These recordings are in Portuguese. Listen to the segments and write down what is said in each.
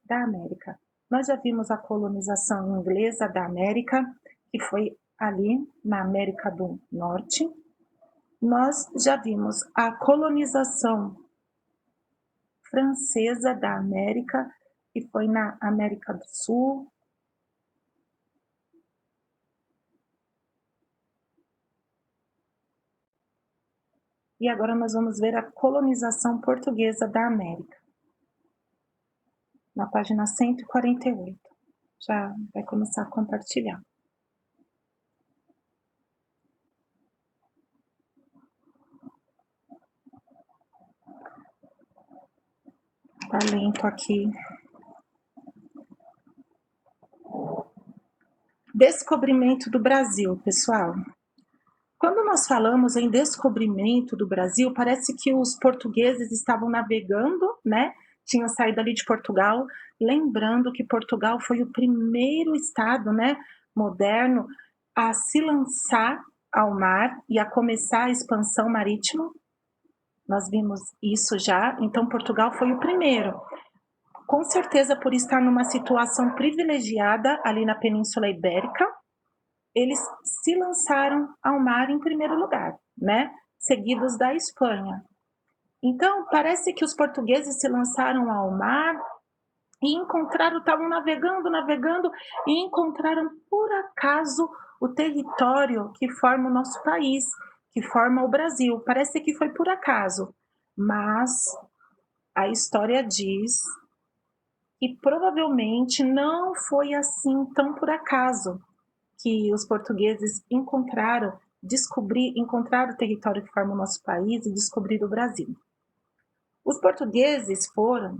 da América. Nós já vimos a colonização inglesa da América, que foi ali na América do Norte. Nós já vimos a colonização francesa da América, que foi na América do Sul. E agora nós vamos ver a colonização portuguesa da América. Na página 148. Já vai começar a compartilhar. Tá lento aqui. Descobrimento do Brasil, pessoal. Quando nós falamos em descobrimento do Brasil, parece que os portugueses estavam navegando, né? Tinham saído ali de Portugal, lembrando que Portugal foi o primeiro estado, né, moderno a se lançar ao mar e a começar a expansão marítima. Nós vimos isso já, então Portugal foi o primeiro. Com certeza por estar numa situação privilegiada ali na Península Ibérica, eles se lançaram ao mar em primeiro lugar, né? Seguidos da Espanha. Então, parece que os portugueses se lançaram ao mar e estavam navegando e encontraram por acaso o território que forma o nosso país, que forma o Brasil. Parece que foi por acaso, mas a história diz que provavelmente não foi assim tão por acaso que os portugueses encontraram o território que forma o nosso país e descobriram o Brasil. Os portugueses foram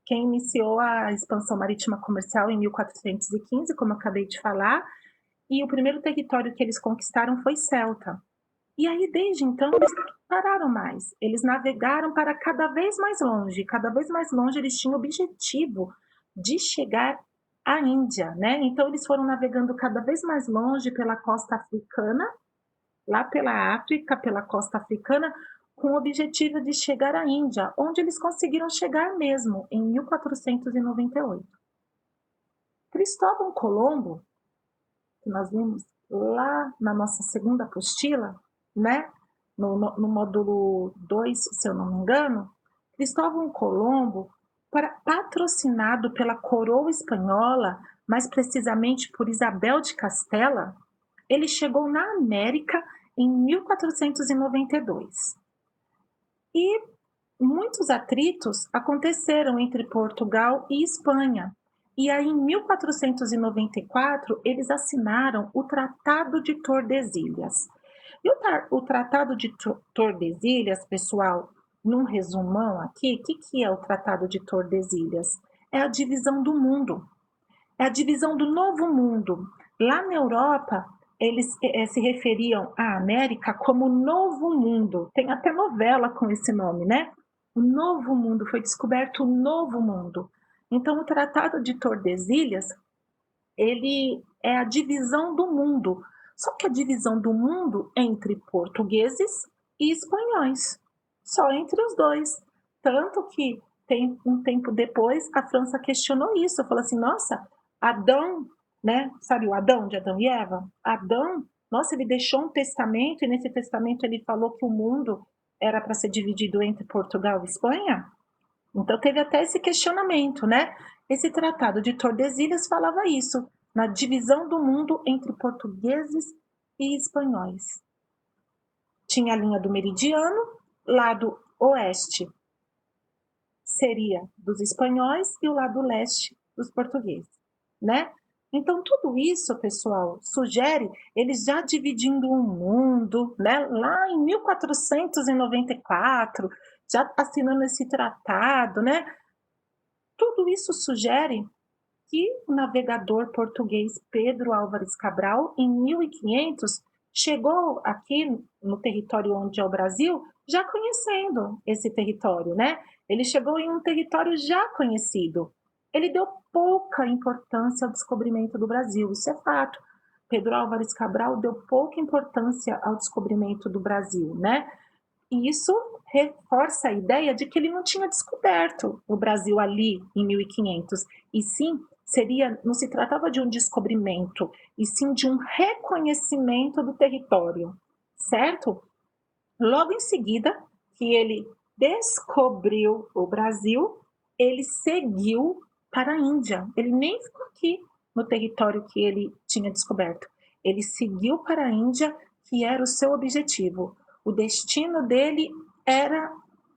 quem iniciou a expansão marítima comercial em 1415, como eu acabei de falar, e o primeiro território que eles conquistaram foi Celta. E aí, desde então, eles não pararam mais. Eles navegaram para cada vez mais longe. Cada vez mais longe eles tinham o objetivo de chegar à Índia, né? Então, eles foram navegando cada vez mais longe pela costa africana, lá pela África, pela costa africana, com o objetivo de chegar à Índia, onde eles conseguiram chegar mesmo, em 1498. Cristóvão Colombo, que nós vimos lá na nossa segunda apostila, né? No módulo 2, se eu não me engano, Cristóvão Colombo, patrocinado pela coroa espanhola, mais precisamente por Isabel de Castela, ele chegou na América em 1492. E muitos atritos aconteceram entre Portugal e Espanha. E aí, em 1494, eles assinaram o Tratado de Tordesilhas. E o Tratado de Tordesilhas, pessoal, num resumão aqui, o que é o Tratado de Tordesilhas? É a divisão do mundo. É a divisão do novo mundo. Lá na Europa, eles se referiam à América como Novo Mundo. Tem até novela com esse nome, né? O Novo Mundo, foi descoberto o Novo Mundo. Então, o Tratado de Tordesilhas, ele é a divisão do mundo. Só que a divisão do mundo entre portugueses e espanhóis. Só entre os dois. Tanto que um tempo depois a França questionou isso. Falou assim, nossa, Adão, né? Sabe o Adão de Adão e Eva? Adão, nossa, ele deixou um testamento e nesse testamento ele falou que o mundo era para ser dividido entre Portugal e Espanha. Então teve até esse questionamento, né? Esse tratado de Tordesilhas falava isso, na divisão do mundo entre portugueses e espanhóis. Tinha a linha do meridiano, lado oeste seria dos espanhóis e o lado leste dos portugueses, né? Então, tudo isso, pessoal, sugere eles já dividindo o mundo, né? Lá em 1494, já assinando esse tratado, né? Tudo isso sugere que o navegador português Pedro Álvares Cabral, em 1500, chegou aqui no território onde é o Brasil, já conhecendo esse território, né? Ele chegou em um território já conhecido. Ele deu pouca importância ao descobrimento do Brasil, isso é fato. Pedro Álvares Cabral deu pouca importância ao descobrimento do Brasil, né? E isso reforça a ideia de que ele não tinha descoberto o Brasil ali em 1500, e sim, não se tratava de um descobrimento, e sim de um reconhecimento do território, certo? Logo em seguida que ele descobriu o Brasil, ele seguiu para a Índia. Ele nem ficou aqui no território que ele tinha descoberto. Ele seguiu para a Índia, que era o seu objetivo. O destino dele era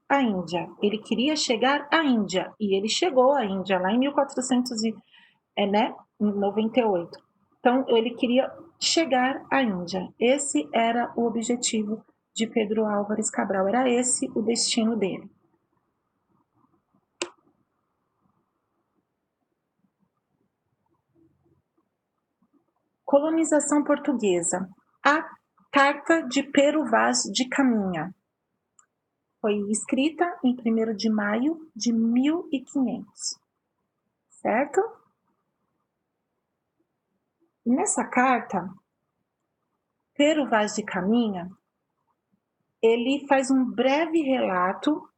a Índia. Ele queria chegar à Índia e ele chegou à Índia lá em 1498. Então ele queria chegar à Índia. Esse era o objetivo de Pedro Álvares Cabral, era esse o destino dele. Colonização portuguesa. A Carta de Pero Vaz de Caminha foi escrita em 1º de maio de 1500, certo? Nessa carta, Pero Vaz de Caminha, ele faz um breve relato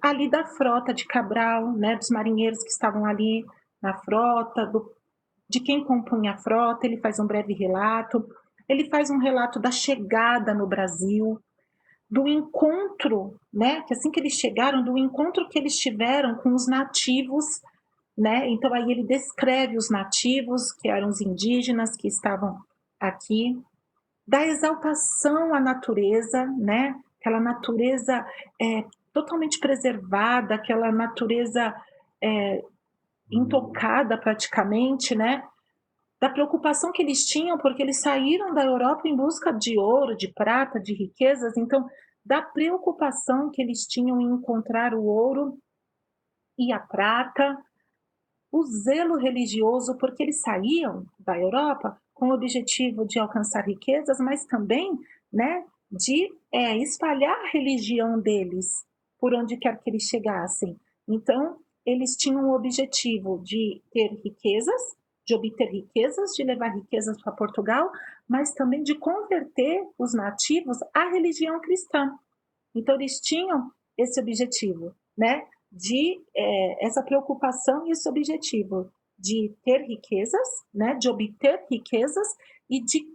ali da frota de Cabral, né, dos marinheiros que estavam ali na frota, de quem compunha a frota. Ele faz um breve relato, ele faz um relato da chegada no Brasil, do encontro, né, que assim que eles chegaram, do encontro que eles tiveram com os nativos, né, então aí ele descreve os nativos, que eram os indígenas que estavam aqui, da exaltação à natureza, né, aquela natureza totalmente preservada, aquela natureza intocada praticamente, né, da preocupação que eles tinham, porque eles saíram da Europa em busca de ouro, de prata, de riquezas, então da preocupação que eles tinham em encontrar o ouro e a prata, o zelo religioso, porque eles saíam da Europa com o objetivo de alcançar riquezas, mas também, né, de espalhar a religião deles por onde quer que eles chegassem. Então, eles tinham o objetivo de ter riquezas, de obter riquezas, de levar riquezas para Portugal, mas também de converter os nativos à religião cristã. Então, eles tinham esse objetivo, né? De essa preocupação e esse objetivo de ter riquezas, né? De obter riquezas e de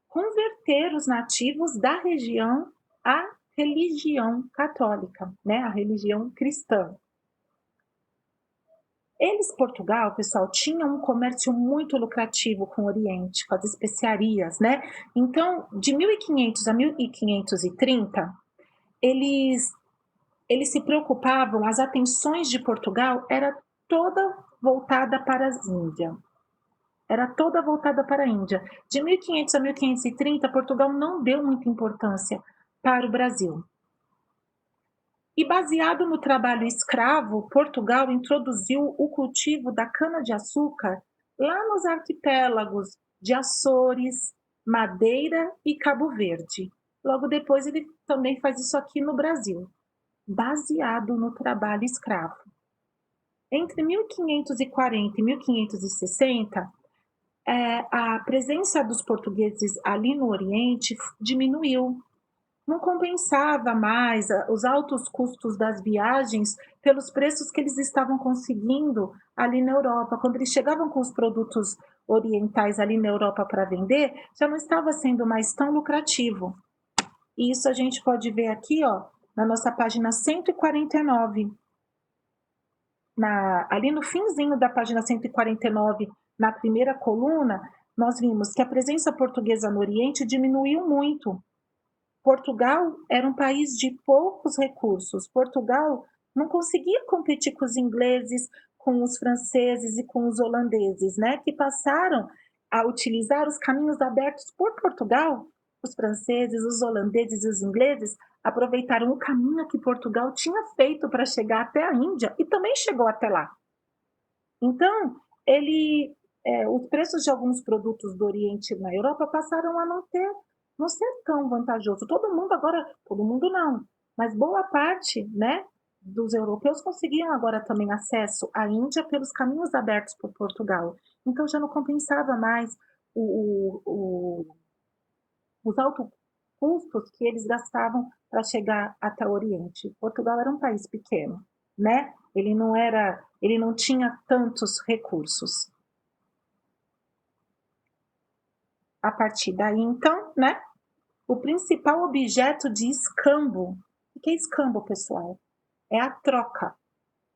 converter os nativos da região à religião católica, né? A religião cristã. Eles, Portugal, pessoal, tinham um comércio muito lucrativo com o Oriente, com as especiarias, né? Então, de 1500 a 1530, eles se preocupavam, as atenções de Portugal era toda voltada para as Índias. Era toda voltada para a Índia. De 1500 a 1530, Portugal não deu muita importância para o Brasil. E baseado no trabalho escravo, Portugal introduziu o cultivo da cana-de-açúcar lá nos arquipélagos de Açores, Madeira e Cabo Verde. Logo depois ele também faz isso aqui no Brasil, baseado no trabalho escravo. Entre 1540 e 1560, a presença dos portugueses ali no Oriente diminuiu. Não compensava mais os altos custos das viagens pelos preços que eles estavam conseguindo ali na Europa. Quando eles chegavam com os produtos orientais ali na Europa para vender, já não estava sendo mais tão lucrativo. E isso a gente pode ver aqui, ó, na nossa página 149. Ali no finzinho da página 149, na primeira coluna, nós vimos que a presença portuguesa no Oriente diminuiu muito. Portugal era um país de poucos recursos. Portugal não conseguia competir com os ingleses, com os franceses e com os holandeses, né? Que passaram a utilizar os caminhos abertos por Portugal. Os franceses, os holandeses e os ingleses aproveitaram o caminho que Portugal tinha feito para chegar até a Índia e também chegou até lá. Então, os preços de alguns produtos do Oriente na Europa passaram a não ser tão vantajoso. Todo mundo não, mas boa parte, né, dos europeus conseguiam agora também acesso à Índia pelos caminhos abertos por Portugal. Então já não compensava mais os altos custos que eles gastavam para chegar até o Oriente. Portugal era um país pequeno, né? Ele não tinha tantos recursos. A partir daí, então, né? O principal objeto de escambo. O que é escambo, pessoal? É a troca.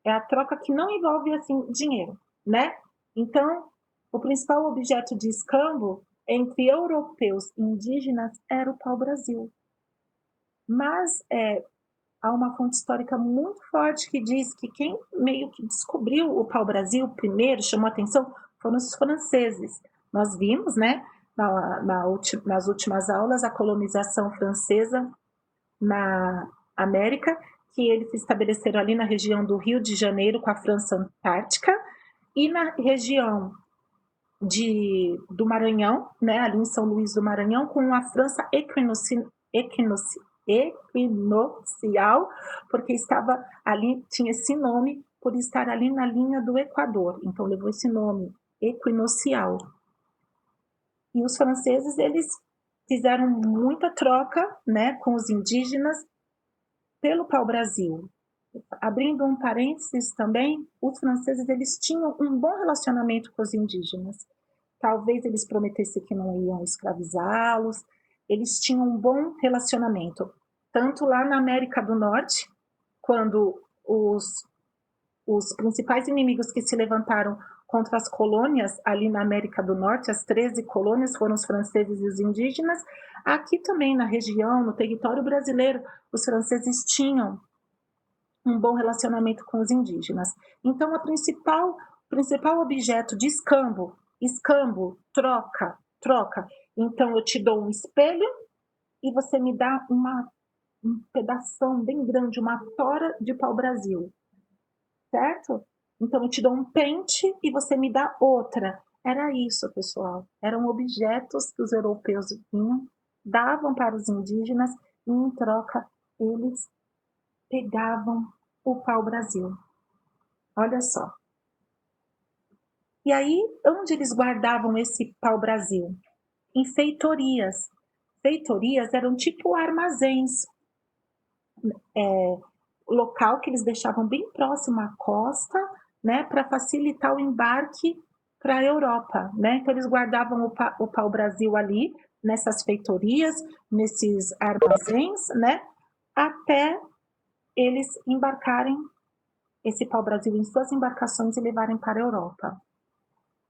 É a troca que não envolve assim dinheiro, né? Então, o principal objeto de escambo entre europeus e indígenas era o pau-brasil. Mas há uma fonte histórica muito forte que diz que quem meio que descobriu o pau-brasil primeiro, chamou a atenção, foram os franceses. Nós vimos, né, nas últimas aulas, a colonização francesa na América, que eles se estabeleceram ali na região do Rio de Janeiro com a França Antártica e na região do Maranhão, né, ali em São Luís do Maranhão, com a França equinocial, porque estava ali, tinha esse nome por estar ali na linha do Equador, então levou esse nome, equinocial. E os franceses, eles fizeram muita troca, né, com os indígenas pelo pau-brasil. Abrindo um parênteses também, os franceses eles tinham um bom relacionamento com os indígenas. Talvez eles prometessem que não iam escravizá-los, eles tinham um bom relacionamento. Tanto lá na América do Norte, quando os principais inimigos que se levantaram contra as colônias ali na América do Norte, as 13 colônias foram os franceses e os indígenas. Aqui também na região, no território brasileiro, os franceses tinham um bom relacionamento com os indígenas. Então, o principal objeto de escambo, troca. Então, eu te dou um espelho e você me dá um pedação bem grande, uma tora de pau-brasil, certo? Então, eu te dou um pente e você me dá outra. Era isso, pessoal. Eram objetos que os europeus vinham, davam para os indígenas e, em troca, eles pegavam o pau-brasil. Olha só. E aí, onde eles guardavam esse pau-brasil? Em feitorias. Feitorias eram tipo armazéns, local que eles deixavam bem próximo à costa, né, para facilitar o embarque para a Europa, né? Então eles guardavam o pau-brasil ali nessas feitorias, nesses armazéns, né, até eles embarcarem esse pau-brasil em suas embarcações e levarem para a Europa.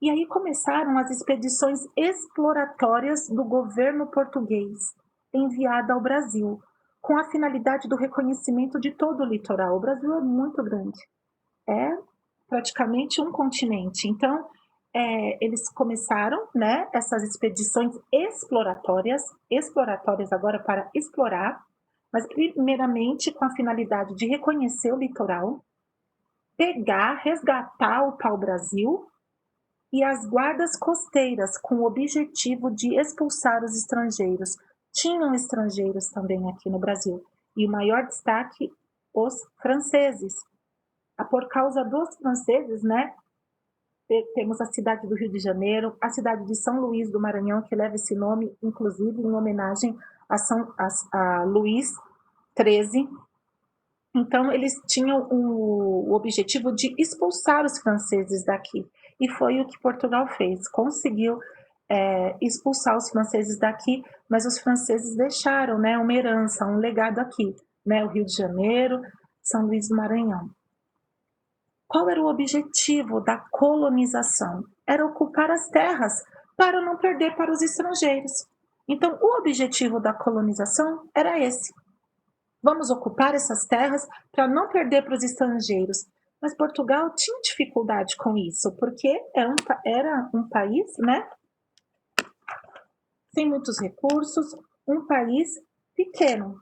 E aí começaram as expedições exploratórias do governo português, enviada ao Brasil, com a finalidade do reconhecimento de todo o litoral. O Brasil é muito grande, é praticamente um continente. Então, eles começaram, né, essas expedições exploratórias agora para explorar, mas primeiramente com a finalidade de reconhecer o litoral, resgatar o pau-brasil e as guardas costeiras com o objetivo de expulsar os estrangeiros. Tinham estrangeiros também aqui no Brasil, e o maior destaque, os franceses. Por causa dos franceses, né, temos a cidade do Rio de Janeiro, a cidade de São Luís do Maranhão, que leva esse nome, inclusive em homenagem a Luís XIII. Então, eles tinham o objetivo de expulsar os franceses daqui. E foi o que Portugal fez. Conseguiu expulsar os franceses daqui, mas os franceses deixaram, né, uma herança, um legado aqui, né, o Rio de Janeiro, São Luís do Maranhão. Qual era o objetivo da colonização? Era ocupar as terras para não perder para os estrangeiros. Então, o objetivo da colonização era esse. Vamos ocupar essas terras para não perder para os estrangeiros. Mas Portugal tinha dificuldade com isso, porque era um país, né, sem muitos recursos, um país pequeno.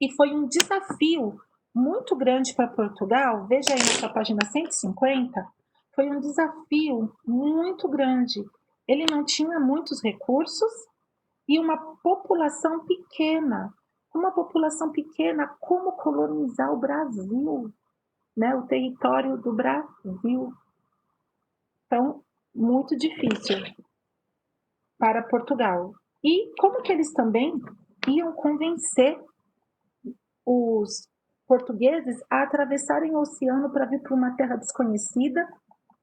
E foi um desafio muito grande para Portugal, veja aí na página 150, foi um desafio muito grande. Ele não tinha muitos recursos e uma população pequena. Uma população pequena, como colonizar o Brasil, né? O território do Brasil. Então, muito difícil para Portugal. E como que eles também iam convencer os portugueses a atravessarem o oceano para vir para uma terra desconhecida,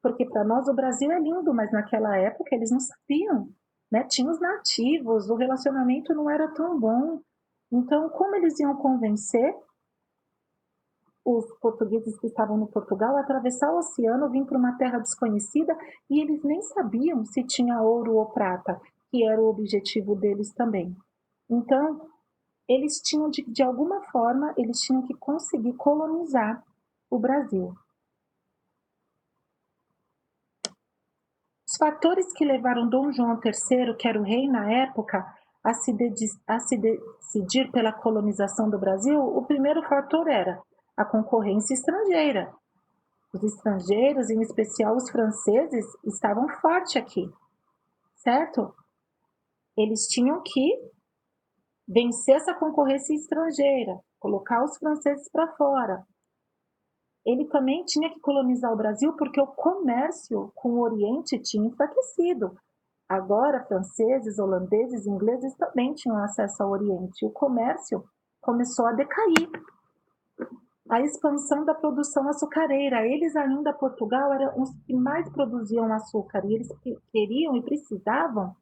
porque para nós o Brasil é lindo, mas naquela época eles não sabiam, né? Tinha os nativos, o relacionamento não era tão bom. Então, como eles iam convencer os portugueses que estavam no Portugal a atravessar o oceano, vir para uma terra desconhecida, e eles nem sabiam se tinha ouro ou prata, que era o objetivo deles também. Então, eles tinham, de alguma forma, eles tinham que conseguir colonizar o Brasil. Os fatores que levaram Dom João III, que era o rei na época, a se decidir pela colonização do Brasil, o primeiro fator era a concorrência estrangeira. Os estrangeiros, em especial os franceses, estavam forte aqui, certo? Eles tinham que vencer essa concorrência estrangeira, colocar os franceses para fora. Ele também tinha que colonizar o Brasil porque o comércio com o Oriente tinha enfraquecido. Agora, franceses, holandeses, ingleses também tinham acesso ao Oriente. O comércio começou a decair. A expansão da produção açucareira. Eles ainda, Portugal, eram os que mais produziam açúcar e eles queriam e precisavam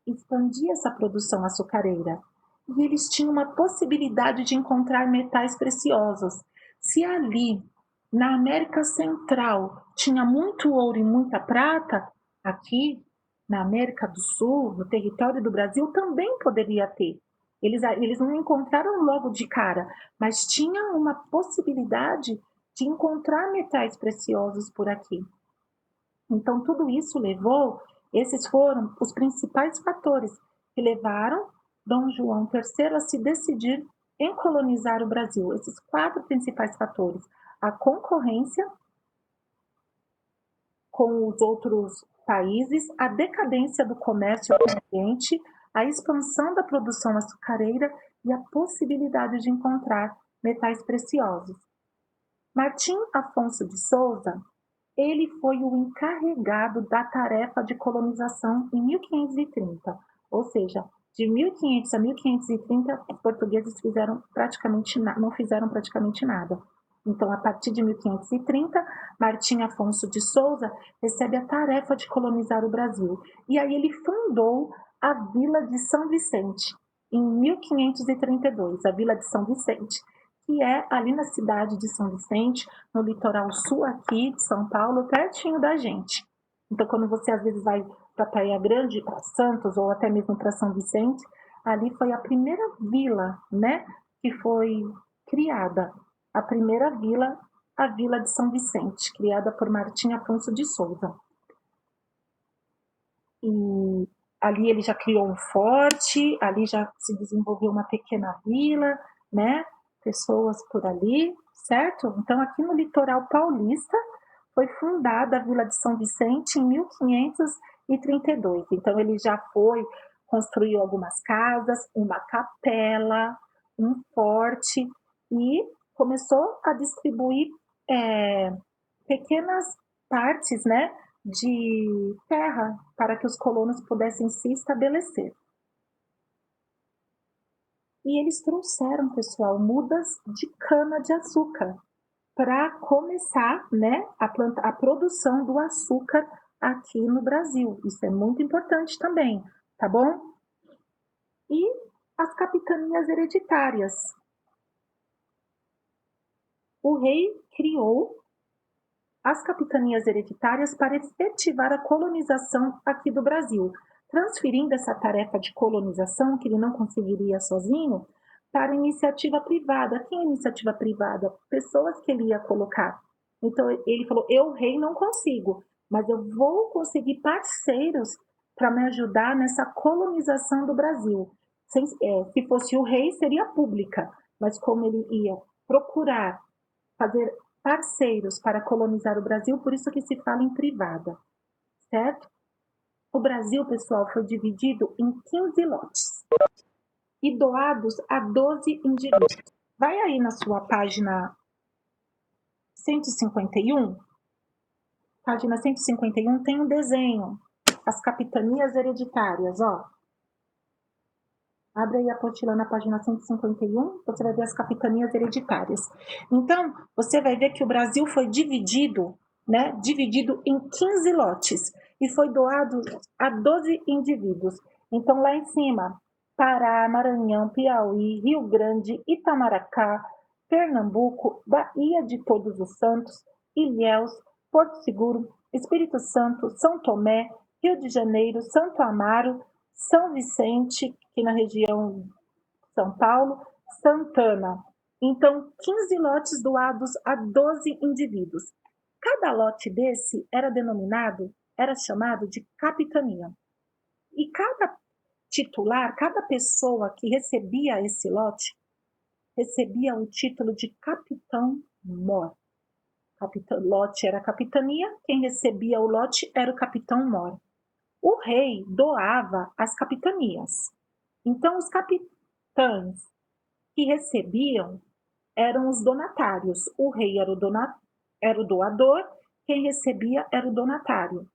expandir essa produção açucareira. E eles tinham uma possibilidade de encontrar metais preciosos. Se ali, na América Central, tinha muito ouro e muita prata, aqui, na América do Sul, no território do Brasil, também poderia ter. Eles não encontraram logo de cara, mas tinha uma possibilidade de encontrar metais preciosos por aqui. Então, tudo isso levou, esses foram os principais fatores que levaram Dom João III a se decidir em colonizar o Brasil. Esses 4 principais fatores: a concorrência com os outros países, a decadência do comércio com o Oriente, a expansão da produção açucareira e a possibilidade de encontrar metais preciosos. Martim Afonso de Souza, ele foi o encarregado da tarefa de colonização em 1530, ou seja, de 1500 a 1530, os portugueses não fizeram praticamente nada. Então, a partir de 1530, Martim Afonso de Souza recebe a tarefa de colonizar o Brasil. E aí ele fundou a Vila de São Vicente, em 1532, a Vila de São Vicente, que é ali na cidade de São Vicente, no litoral sul aqui de São Paulo, pertinho da gente. Então, quando você às vezes vai para Praia Grande, para Santos ou até mesmo para São Vicente, ali foi a primeira vila, né, que foi criada. A primeira vila, a Vila de São Vicente, criada por Martim Afonso de Souza. E ali ele já criou um forte, ali já se desenvolveu uma pequena vila, né? Pessoas por ali, certo? Então, aqui no litoral paulista, foi fundada a Vila de São Vicente em 1532. Então, ele já construiu algumas casas, uma capela, um forte e começou a distribuir pequenas partes, né, de terra para que os colonos pudessem se estabelecer. E eles trouxeram, pessoal, mudas de cana-de-açúcar para começar, né, a produção do açúcar aqui no Brasil. Isso é muito importante também, tá bom? E as capitanias hereditárias. O rei criou as capitanias hereditárias para efetivar a colonização aqui do Brasil, transferindo essa tarefa de colonização, que ele não conseguiria sozinho, para a iniciativa privada. Quem é iniciativa privada? Pessoas que ele ia colocar. Então, ele falou, eu, rei, não consigo, mas eu vou conseguir parceiros para me ajudar nessa colonização do Brasil. Se fosse o rei, seria pública, mas como ele ia procurar fazer parceiros para colonizar o Brasil, por isso que se fala em privada, certo? O Brasil, pessoal, foi dividido em 15 lotes e doados a 12 indivíduos. Vai aí na sua página 151, página 151 tem um desenho, as capitanias hereditárias, ó. Abre aí a apostila na página 151, você vai ver as capitanias hereditárias. Então, você vai ver que o Brasil foi dividido, né, dividido em 15 lotes e foi doado a 12 indivíduos. Então, lá em cima, Pará, Maranhão, Piauí, Rio Grande, Itamaracá, Pernambuco, Bahia de Todos os Santos, Ilhéus, Porto Seguro, Espírito Santo, São Tomé, Rio de Janeiro, Santo Amaro, São Vicente, que na região São Paulo, Santana. Então, 15 lotes doados a 12 indivíduos. Cada lote desse era chamado de capitania. E cada titular, cada pessoa que recebia esse lote, recebia o título de capitão-mor. Lote era capitania, quem recebia o lote era o capitão-mor. O rei doava as capitanias. Então, os capitães que recebiam eram os donatários. O rei era o doador, quem recebia era o donatário.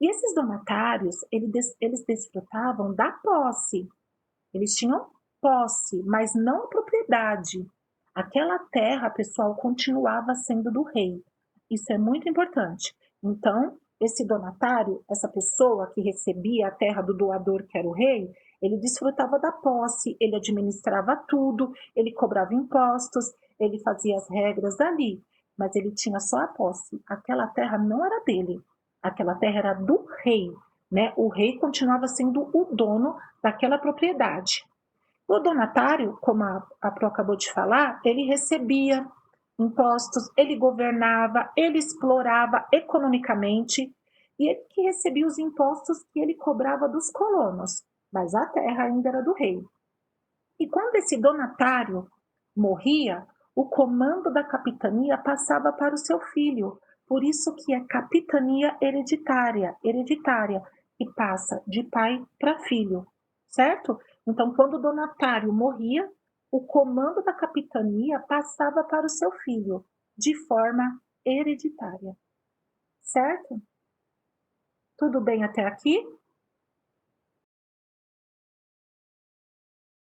E esses donatários, eles desfrutavam da posse. Eles tinham posse, mas não propriedade. Aquela terra, pessoal, continuava sendo do rei. Isso é muito importante. Então, esse donatário, essa pessoa que recebia a terra do doador, que era o rei, ele desfrutava da posse, ele administrava tudo, ele cobrava impostos, ele fazia as regras dali, mas ele tinha só a posse. Aquela terra não era dele, aquela terra era do rei, né? O rei continuava sendo o dono daquela propriedade. O donatário, como a Pro acabou de falar, ele recebia impostos, ele governava, ele explorava economicamente e ele que recebia os impostos que ele cobrava dos colonos, mas a terra ainda era do rei. E quando esse donatário morria, o comando da capitania passava para o seu filho. Por isso que é capitania hereditária, que passa de pai para filho, certo? Então, quando o donatário morria, o comando da capitania passava para o seu filho, de forma hereditária, certo? Tudo bem até aqui?